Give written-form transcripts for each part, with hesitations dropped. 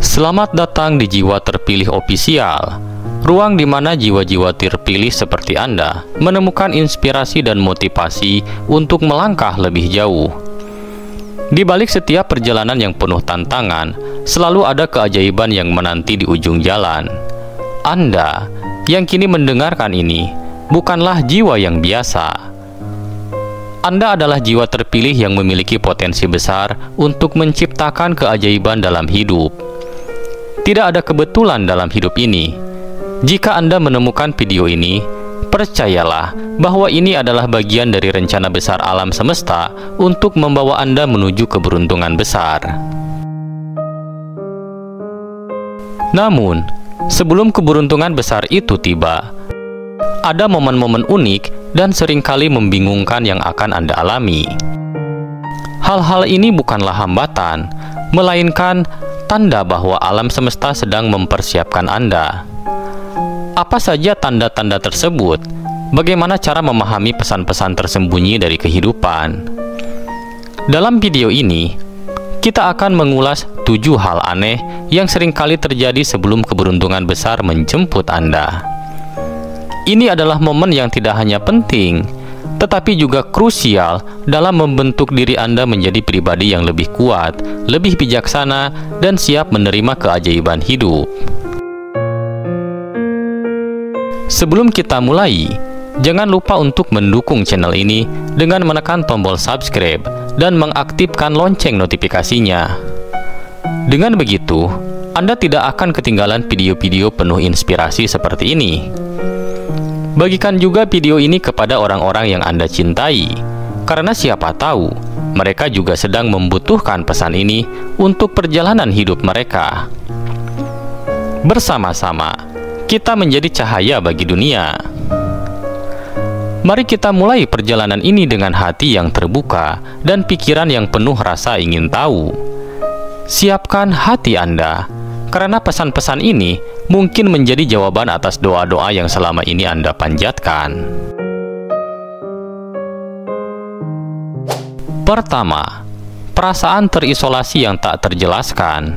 Selamat datang di Jiwa Terpilih Official, ruang di mana jiwa-jiwa terpilih seperti Anda menemukan inspirasi dan motivasi untuk melangkah lebih jauh. Di balik setiap perjalanan yang penuh tantangan, selalu ada keajaiban yang menanti di ujung jalan. Anda yang kini mendengarkan ini bukanlah jiwa yang biasa. Anda adalah jiwa terpilih yang memiliki potensi besar untuk menciptakan keajaiban dalam hidup. Tidak ada kebetulan dalam hidup ini. Jika Anda menemukan video ini, percayalah bahwa ini adalah bagian dari rencana besar alam semesta untuk membawa Anda menuju keberuntungan besar. Namun, sebelum keberuntungan besar itu tiba, ada momen-momen unik dan seringkali membingungkan yang akan Anda alami. Hal-hal ini bukanlah hambatan, melainkan tanda bahwa alam semesta sedang mempersiapkan Anda. Apa saja tanda-tanda tersebut? Bagaimana cara memahami pesan-pesan tersembunyi dari kehidupan? Dalam video ini, kita akan mengulas 7 hal aneh yang seringkali terjadi sebelum keberuntungan besar menjemput Anda. Ini adalah momen yang tidak hanya penting, tetapi juga krusial dalam membentuk diri Anda menjadi pribadi yang lebih kuat, lebih bijaksana, dan siap menerima keajaiban hidup. Sebelum kita mulai, jangan lupa untuk mendukung channel ini dengan menekan tombol subscribe dan mengaktifkan lonceng notifikasinya. Dengan begitu, Anda tidak akan ketinggalan video-video penuh inspirasi seperti ini. Bagikan juga video ini kepada orang-orang yang Anda cintai, karena siapa tahu mereka juga sedang membutuhkan pesan ini untuk perjalanan hidup mereka. Bersama-sama, kita menjadi cahaya bagi dunia. Mari kita mulai perjalanan ini dengan hati yang terbuka dan pikiran yang penuh rasa ingin tahu. Siapkan hati Anda, karena pesan-pesan ini mungkin menjadi jawaban atas doa-doa yang selama ini Anda panjatkan. Pertama, perasaan terisolasi yang tak terjelaskan.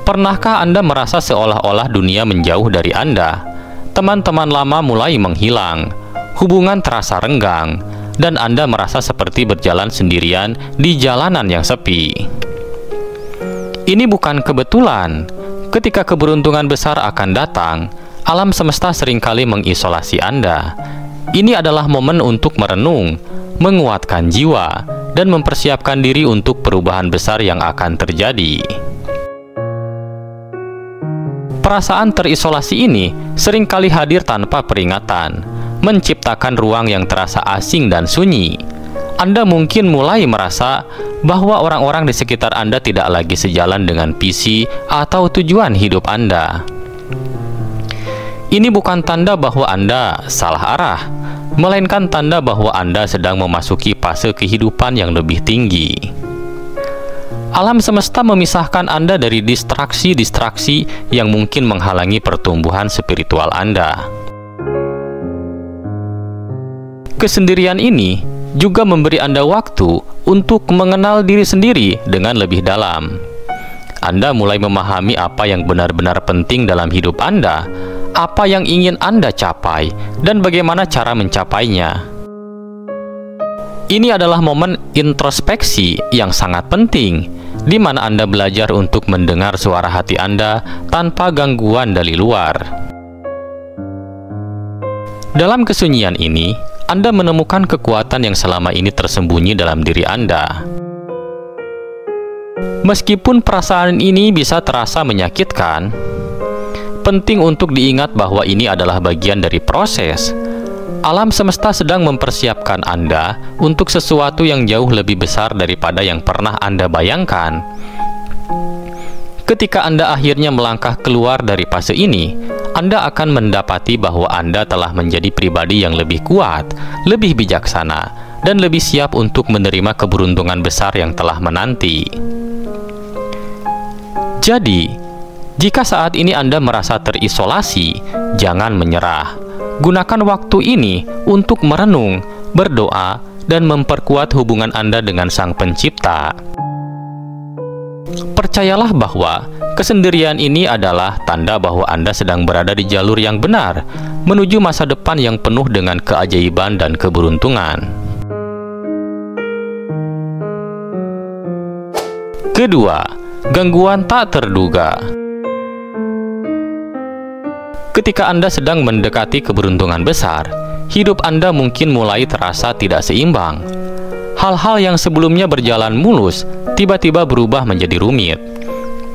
Pernahkah Anda merasa seolah-olah dunia menjauh dari Anda? Teman-teman lama mulai menghilang, hubungan terasa renggang, dan Anda merasa seperti berjalan sendirian di jalanan yang sepi. Ini bukan kebetulan. Ketika keberuntungan besar akan datang, alam semesta seringkali mengisolasi Anda. Ini adalah momen untuk merenung, menguatkan jiwa, dan mempersiapkan diri untuk perubahan besar yang akan terjadi. Perasaan terisolasi ini seringkali hadir tanpa peringatan, menciptakan ruang yang terasa asing dan sunyi. Anda mungkin mulai merasa bahwa orang-orang di sekitar Anda tidak lagi sejalan dengan visi atau tujuan hidup Anda. Ini bukan tanda bahwa Anda salah arah, melainkan tanda bahwa Anda sedang memasuki fase kehidupan yang lebih tinggi. Alam semesta memisahkan Anda dari distraksi-distraksi yang mungkin menghalangi pertumbuhan spiritual Anda. Kesendirian ini juga memberi Anda waktu untuk mengenal diri sendiri dengan lebih dalam. Anda mulai memahami apa yang benar-benar penting dalam hidup Anda, apa yang ingin Anda capai, dan bagaimana cara mencapainya. Ini adalah momen introspeksi yang sangat penting, di mana Anda belajar untuk mendengar suara hati Anda tanpa gangguan dari luar. Dalam kesunyian ini, Anda menemukan kekuatan yang selama ini tersembunyi dalam diri Anda. Meskipun perasaan ini bisa terasa menyakitkan, penting untuk diingat bahwa ini adalah bagian dari proses. Alam semesta sedang mempersiapkan Anda untuk sesuatu yang jauh lebih besar daripada yang pernah Anda bayangkan. Ketika Anda akhirnya melangkah keluar dari fase ini, Anda akan mendapati bahwa Anda telah menjadi pribadi yang lebih kuat, lebih bijaksana, dan lebih siap untuk menerima keberuntungan besar yang telah menanti. Jadi, jika saat ini Anda merasa terisolasi, jangan menyerah. Gunakan waktu ini untuk merenung, berdoa, dan memperkuat hubungan Anda dengan Sang Pencipta. Percayalah bahwa kesendirian ini adalah tanda bahwa Anda sedang berada di jalur yang benar, menuju masa depan yang penuh dengan keajaiban dan keberuntungan. Kedua, gangguan tak terduga. Ketika Anda sedang mendekati keberuntungan besar, hidup Anda mungkin mulai terasa tidak seimbang. Hal-hal yang sebelumnya berjalan mulus, tiba-tiba berubah menjadi rumit.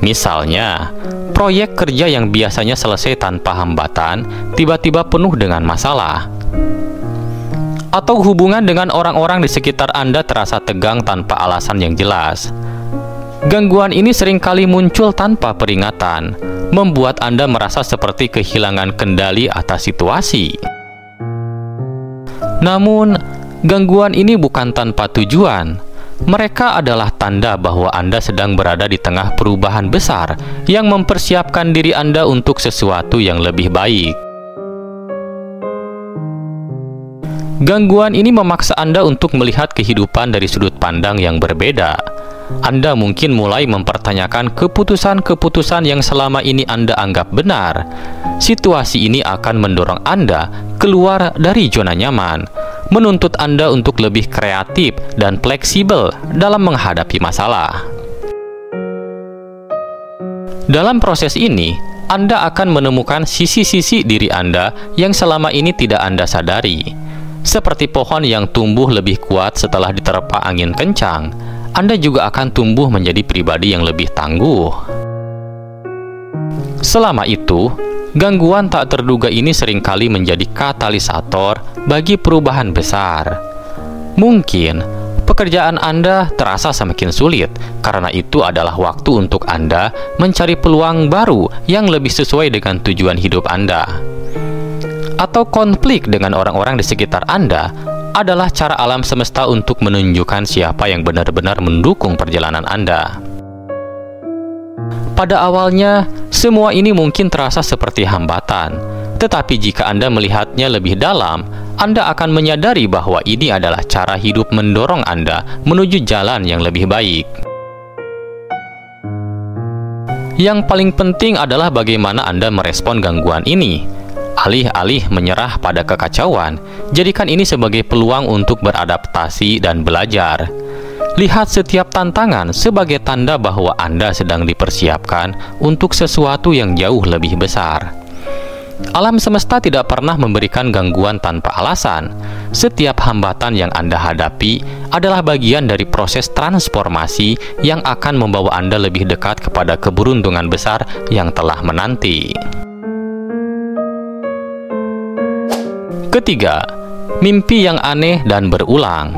Misalnya, proyek kerja yang biasanya selesai tanpa hambatan, tiba-tiba penuh dengan masalah. Atau hubungan dengan orang-orang di sekitar Anda terasa tegang tanpa alasan yang jelas. Gangguan ini seringkali muncul tanpa peringatan, membuat Anda merasa seperti kehilangan kendali atas situasi. Namun, gangguan ini bukan tanpa tujuan. Mereka adalah tanda bahwa Anda sedang berada di tengah perubahan besar yang mempersiapkan diri Anda untuk sesuatu yang lebih baik. Gangguan ini memaksa Anda untuk melihat kehidupan dari sudut pandang yang berbeda. Anda mungkin mulai mempertanyakan keputusan-keputusan yang selama ini Anda anggap benar. Situasi ini akan mendorong Anda keluar dari zona nyaman, menuntut Anda untuk lebih kreatif dan fleksibel dalam menghadapi masalah. Dalam proses ini, Anda akan menemukan sisi-sisi diri Anda yang selama ini tidak Anda sadari. Seperti pohon yang tumbuh lebih kuat setelah diterpa angin kencang, Anda juga akan tumbuh menjadi pribadi yang lebih tangguh. Selama itu, gangguan tak terduga ini seringkali menjadi katalisator bagi perubahan besar. Mungkin pekerjaan Anda terasa semakin sulit, karena itu adalah waktu untuk Anda mencari peluang baru yang lebih sesuai dengan tujuan hidup Anda. Atau konflik dengan orang-orang di sekitar Anda adalah cara alam semesta untuk menunjukkan siapa yang benar-benar mendukung perjalanan Anda. Pada awalnya, semua ini mungkin terasa seperti hambatan, tetapi jika Anda melihatnya lebih dalam, Anda akan menyadari bahwa ini adalah cara hidup mendorong Anda menuju jalan yang lebih baik. Yang paling penting adalah bagaimana Anda merespon gangguan ini. Alih-alih menyerah pada kekacauan, jadikan ini sebagai peluang untuk beradaptasi dan belajar. Lihat setiap tantangan sebagai tanda bahwa Anda sedang dipersiapkan untuk sesuatu yang jauh lebih besar. Alam semesta tidak pernah memberikan gangguan tanpa alasan. Setiap hambatan yang Anda hadapi adalah bagian dari proses transformasi yang akan membawa Anda lebih dekat kepada keberuntungan besar yang telah menanti. Ketiga, mimpi yang aneh dan berulang.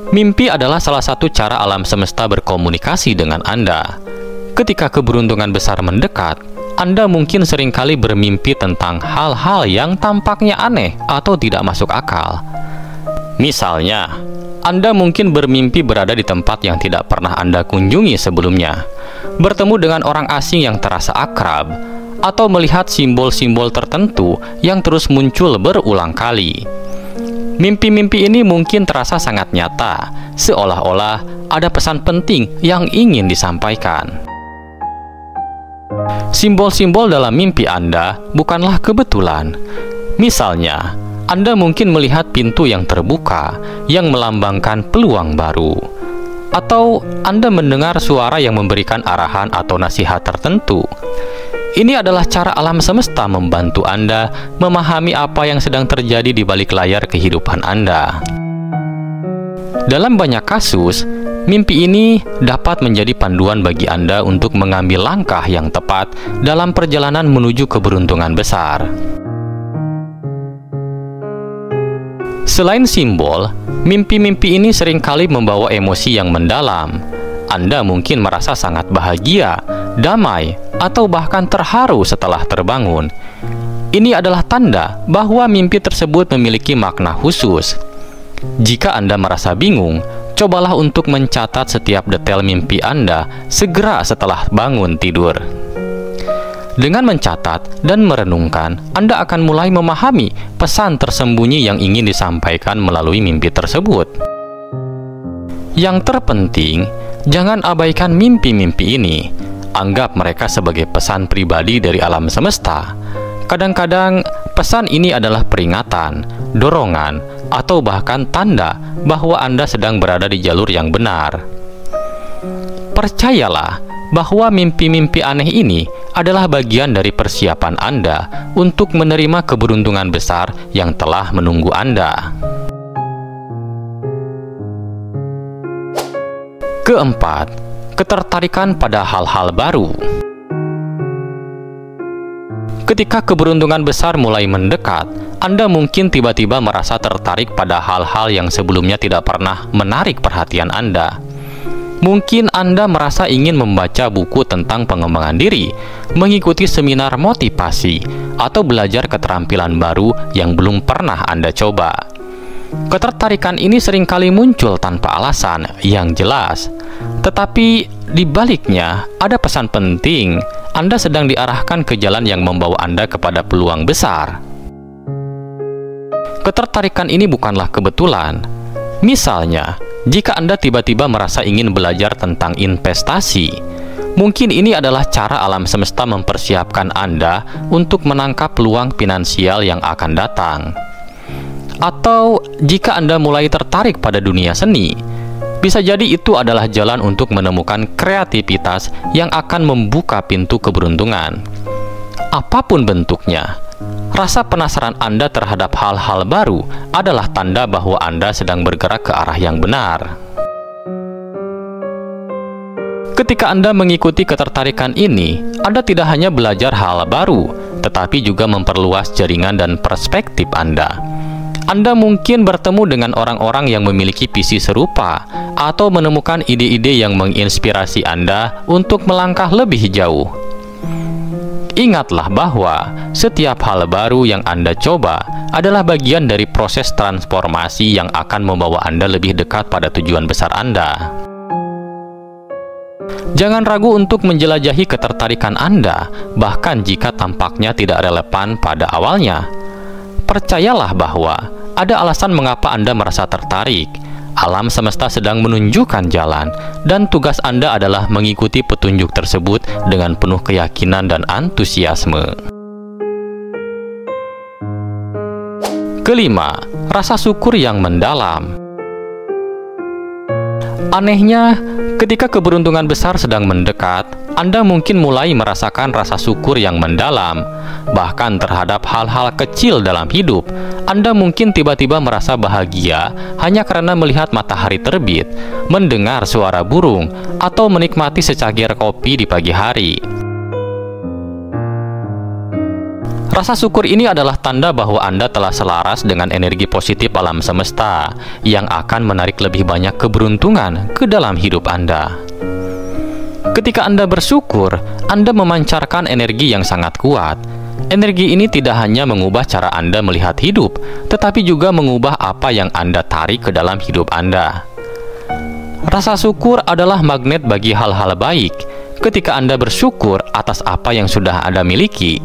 Mimpi adalah salah satu cara alam semesta berkomunikasi dengan Anda. Ketika keberuntungan besar mendekat, Anda mungkin seringkali bermimpi tentang hal-hal yang tampaknya aneh atau tidak masuk akal. Misalnya, Anda mungkin bermimpi berada di tempat yang tidak pernah Anda kunjungi sebelumnya, bertemu dengan orang asing yang terasa akrab, atau melihat simbol-simbol tertentu yang terus muncul berulang kali. Mimpi-mimpi ini mungkin terasa sangat nyata, seolah-olah ada pesan penting yang ingin disampaikan. Simbol-simbol dalam mimpi Anda bukanlah kebetulan. Misalnya, Anda mungkin melihat pintu yang terbuka yang melambangkan peluang baru, atau Anda mendengar suara yang memberikan arahan atau nasihat tertentu. Ini adalah cara alam semesta membantu Anda memahami apa yang sedang terjadi di balik layar kehidupan Anda. Dalam banyak kasus, mimpi ini dapat menjadi panduan bagi Anda untuk mengambil langkah yang tepat dalam perjalanan menuju keberuntungan besar. Selain simbol, mimpi-mimpi ini seringkali membawa emosi yang mendalam. Anda mungkin merasa sangat bahagia, damai, atau bahkan terharu setelah terbangun. Ini adalah tanda bahwa mimpi tersebut memiliki makna khusus. Jika Anda merasa bingung, cobalah untuk mencatat setiap detail mimpi Anda segera setelah bangun tidur. Dengan mencatat dan merenungkan, Anda akan mulai memahami pesan tersembunyi yang ingin disampaikan melalui mimpi tersebut. Yang terpenting, jangan abaikan mimpi-mimpi ini. Anggap mereka sebagai pesan pribadi dari alam semesta. Kadang-kadang, pesan ini adalah peringatan, dorongan, atau bahkan tanda bahwa Anda sedang berada di jalur yang benar. Percayalah bahwa mimpi-mimpi aneh ini adalah bagian dari persiapan Anda untuk menerima keberuntungan besar yang telah menunggu Anda. Keempat, ketertarikan pada hal-hal baru. Ketika keberuntungan besar mulai mendekat, Anda mungkin tiba-tiba merasa tertarik pada hal-hal yang sebelumnya tidak pernah menarik perhatian Anda. Mungkin Anda merasa ingin membaca buku tentang pengembangan diri, mengikuti seminar motivasi, atau belajar keterampilan baru yang belum pernah Anda coba. Ketertarikan ini seringkali muncul tanpa alasan yang jelas, tetapi di baliknya ada pesan penting. Anda sedang diarahkan ke jalan yang membawa Anda kepada peluang besar. Ketertarikan ini bukanlah kebetulan. Misalnya, jika Anda tiba-tiba merasa ingin belajar tentang investasi, mungkin ini adalah cara alam semesta mempersiapkan Anda untuk menangkap peluang finansial yang akan datang. Atau jika Anda mulai tertarik pada dunia seni, bisa jadi itu adalah jalan untuk menemukan kreativitas yang akan membuka pintu keberuntungan. Apapun bentuknya, rasa penasaran Anda terhadap hal-hal baru adalah tanda bahwa Anda sedang bergerak ke arah yang benar. Ketika Anda mengikuti ketertarikan ini, Anda tidak hanya belajar hal baru, tetapi juga memperluas jaringan dan perspektif Anda. Anda mungkin bertemu dengan orang-orang yang memiliki visi serupa, atau menemukan ide-ide yang menginspirasi Anda untuk melangkah lebih jauh. Ingatlah bahwa setiap hal baru yang Anda coba adalah bagian dari proses transformasi yang akan membawa Anda lebih dekat pada tujuan besar Anda. Jangan ragu untuk menjelajahi ketertarikan Anda, bahkan jika tampaknya tidak relevan pada awalnya. Percayalah bahwa ada alasan mengapa Anda merasa tertarik. Alam semesta sedang menunjukkan jalan, dan tugas Anda adalah mengikuti petunjuk tersebut dengan penuh keyakinan dan antusiasme. Kelima, rasa syukur yang mendalam. Anehnya, ketika keberuntungan besar sedang mendekat, Anda mungkin mulai merasakan rasa syukur yang mendalam. Bahkan terhadap hal-hal kecil dalam hidup, Anda mungkin tiba-tiba merasa bahagia hanya karena melihat matahari terbit, mendengar suara burung, atau menikmati secangkir kopi di pagi hari. Rasa syukur ini adalah tanda bahwa Anda telah selaras dengan energi positif alam semesta yang akan menarik lebih banyak keberuntungan ke dalam hidup Anda. Ketika Anda bersyukur, Anda memancarkan energi yang sangat kuat. Energi ini tidak hanya mengubah cara Anda melihat hidup, tetapi juga mengubah apa yang Anda tarik ke dalam hidup Anda. Rasa syukur adalah magnet bagi hal-hal baik. Ketika Anda bersyukur atas apa yang sudah Anda miliki,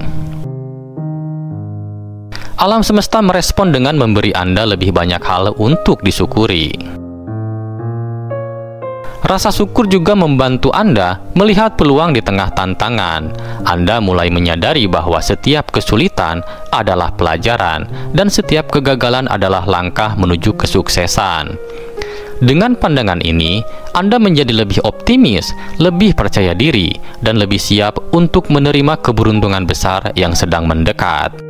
alam semesta merespon dengan memberi Anda lebih banyak hal untuk disyukuri. Rasa syukur juga membantu Anda melihat peluang di tengah tantangan. Anda mulai menyadari bahwa setiap kesulitan adalah pelajaran, dan setiap kegagalan adalah langkah menuju kesuksesan. Dengan pandangan ini, Anda menjadi lebih optimis, lebih percaya diri, dan lebih siap untuk menerima keberuntungan besar yang sedang mendekat.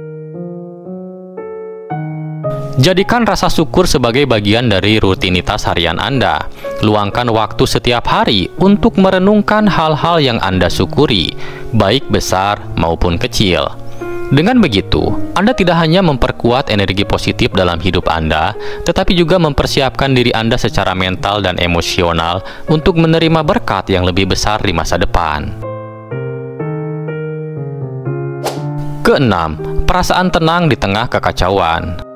Jadikan rasa syukur sebagai bagian dari rutinitas harian Anda. Luangkan waktu setiap hari untuk merenungkan hal-hal yang Anda syukuri, baik besar maupun kecil. Dengan begitu, Anda tidak hanya memperkuat energi positif dalam hidup Anda, tetapi juga mempersiapkan diri Anda secara mental dan emosional untuk menerima berkat yang lebih besar di masa depan. Keenam, perasaan tenang di tengah kekacauan.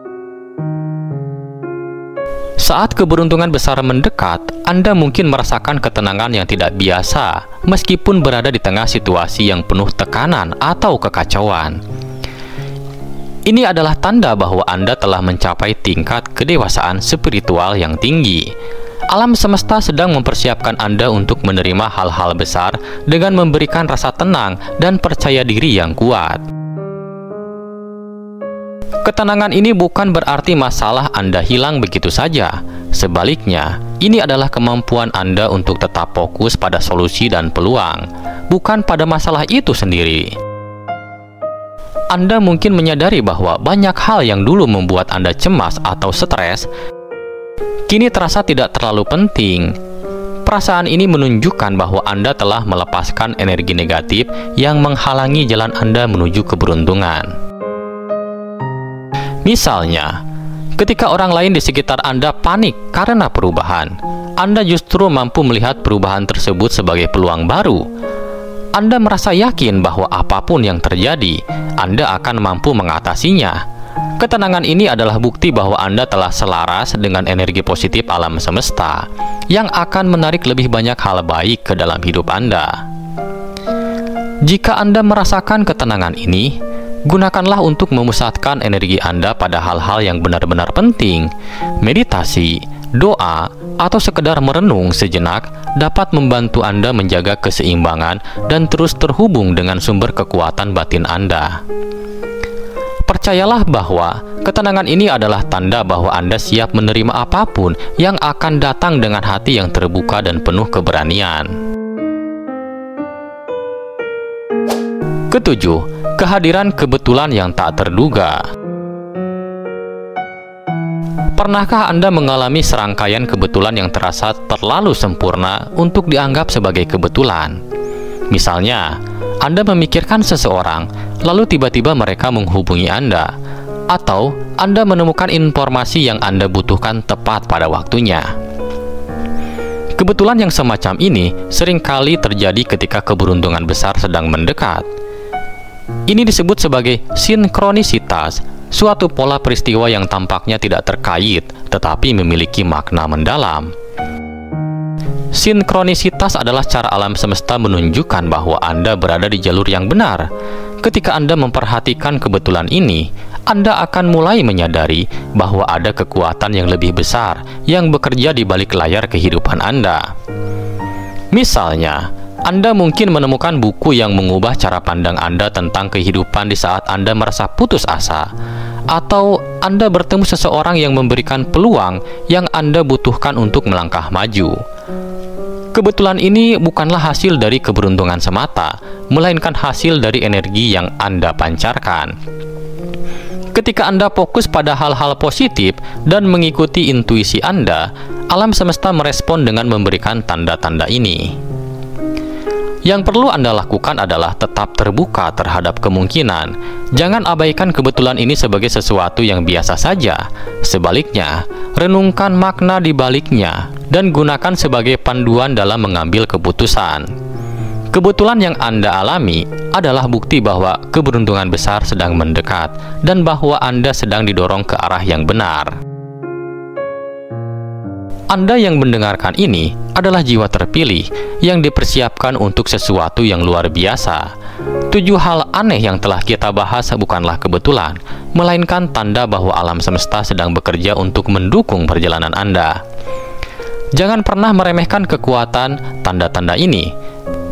Saat keberuntungan besar mendekat, Anda mungkin merasakan ketenangan yang tidak biasa, meskipun berada di tengah situasi yang penuh tekanan atau kekacauan. Ini adalah tanda bahwa Anda telah mencapai tingkat kedewasaan spiritual yang tinggi. Alam semesta sedang mempersiapkan Anda untuk menerima hal-hal besar dengan memberikan rasa tenang dan percaya diri yang kuat. Ketenangan ini bukan berarti masalah Anda hilang begitu saja. Sebaliknya, ini adalah kemampuan Anda untuk tetap fokus pada solusi dan peluang, bukan pada masalah itu sendiri. Anda mungkin menyadari bahwa banyak hal yang dulu membuat Anda cemas atau stres, kini terasa tidak terlalu penting. Perasaan ini menunjukkan bahwa Anda telah melepaskan energi negatif yang menghalangi jalan Anda menuju keberuntungan. Misalnya, ketika orang lain di sekitar Anda panik karena perubahan, Anda justru mampu melihat perubahan tersebut sebagai peluang baru. Anda merasa yakin bahwa apapun yang terjadi, Anda akan mampu mengatasinya. Ketenangan ini adalah bukti bahwa Anda telah selaras dengan energi positif alam semesta yang akan menarik lebih banyak hal baik ke dalam hidup Anda. Jika Anda merasakan ketenangan ini, gunakanlah untuk memusatkan energi Anda pada hal-hal yang benar-benar penting. Meditasi, doa, atau sekedar merenung sejenak dapat membantu Anda menjaga keseimbangan dan terus terhubung dengan sumber kekuatan batin Anda. Percayalah bahwa ketenangan ini adalah tanda bahwa Anda siap menerima apapun yang akan datang dengan hati yang terbuka dan penuh keberanian. Ketujuh, kehadiran kebetulan yang tak terduga. Pernahkah Anda mengalami serangkaian kebetulan yang terasa terlalu sempurna untuk dianggap sebagai kebetulan? Misalnya, Anda memikirkan seseorang, lalu tiba-tiba mereka menghubungi Anda, atau Anda menemukan informasi yang Anda butuhkan tepat pada waktunya. Kebetulan yang semacam ini seringkali terjadi ketika keberuntungan besar sedang mendekat. Ini disebut sebagai sinkronisitas, suatu pola peristiwa yang tampaknya tidak terkait, tetapi memiliki makna mendalam. Sinkronisitas adalah cara alam semesta menunjukkan bahwa Anda berada di jalur yang benar. Ketika Anda memperhatikan kebetulan ini, Anda akan mulai menyadari bahwa ada kekuatan yang lebih besar yang bekerja di balik layar kehidupan Anda. Misalnya, Anda mungkin menemukan buku yang mengubah cara pandang Anda tentang kehidupan di saat Anda merasa putus asa, atau Anda bertemu seseorang yang memberikan peluang yang Anda butuhkan untuk melangkah maju. Kebetulan ini bukanlah hasil dari keberuntungan semata, melainkan hasil dari energi yang Anda pancarkan. Ketika Anda fokus pada hal-hal positif dan mengikuti intuisi Anda, alam semesta merespon dengan memberikan tanda-tanda ini. Yang perlu Anda lakukan adalah tetap terbuka terhadap kemungkinan. Jangan abaikan kebetulan ini sebagai sesuatu yang biasa saja. Sebaliknya, renungkan makna di baliknya dan gunakan sebagai panduan dalam mengambil keputusan. Kebetulan yang Anda alami adalah bukti bahwa keberuntungan besar sedang mendekat dan bahwa Anda sedang didorong ke arah yang benar. Anda yang mendengarkan ini adalah jiwa terpilih yang dipersiapkan untuk sesuatu yang luar biasa. 7 hal aneh yang telah kita bahas bukanlah kebetulan, melainkan tanda bahwa alam semesta sedang bekerja untuk mendukung perjalanan Anda. Jangan pernah meremehkan kekuatan tanda-tanda ini.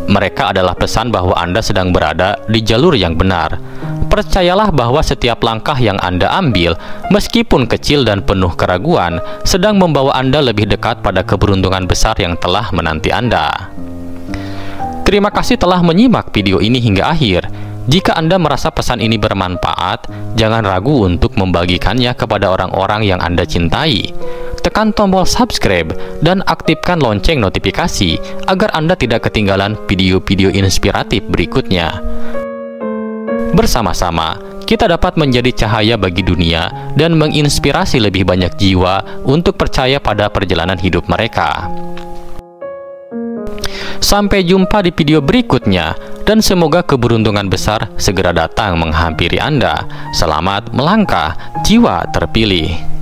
Mereka adalah pesan bahwa Anda sedang berada di jalur yang benar. Percayalah bahwa setiap langkah yang Anda ambil, meskipun kecil dan penuh keraguan, sedang membawa Anda lebih dekat pada keberuntungan besar yang telah menanti Anda. Terima kasih telah menyimak video ini hingga akhir. Jika Anda merasa pesan ini bermanfaat, jangan ragu untuk membagikannya kepada orang-orang yang Anda cintai. Tekan tombol subscribe dan aktifkan lonceng notifikasi agar Anda tidak ketinggalan video-video inspiratif berikutnya. Bersama-sama, kita dapat menjadi cahaya bagi dunia dan menginspirasi lebih banyak jiwa untuk percaya pada perjalanan hidup mereka. Sampai jumpa di video berikutnya, dan semoga keberuntungan besar segera datang menghampiri Anda. Selamat melangkah, jiwa terpilih.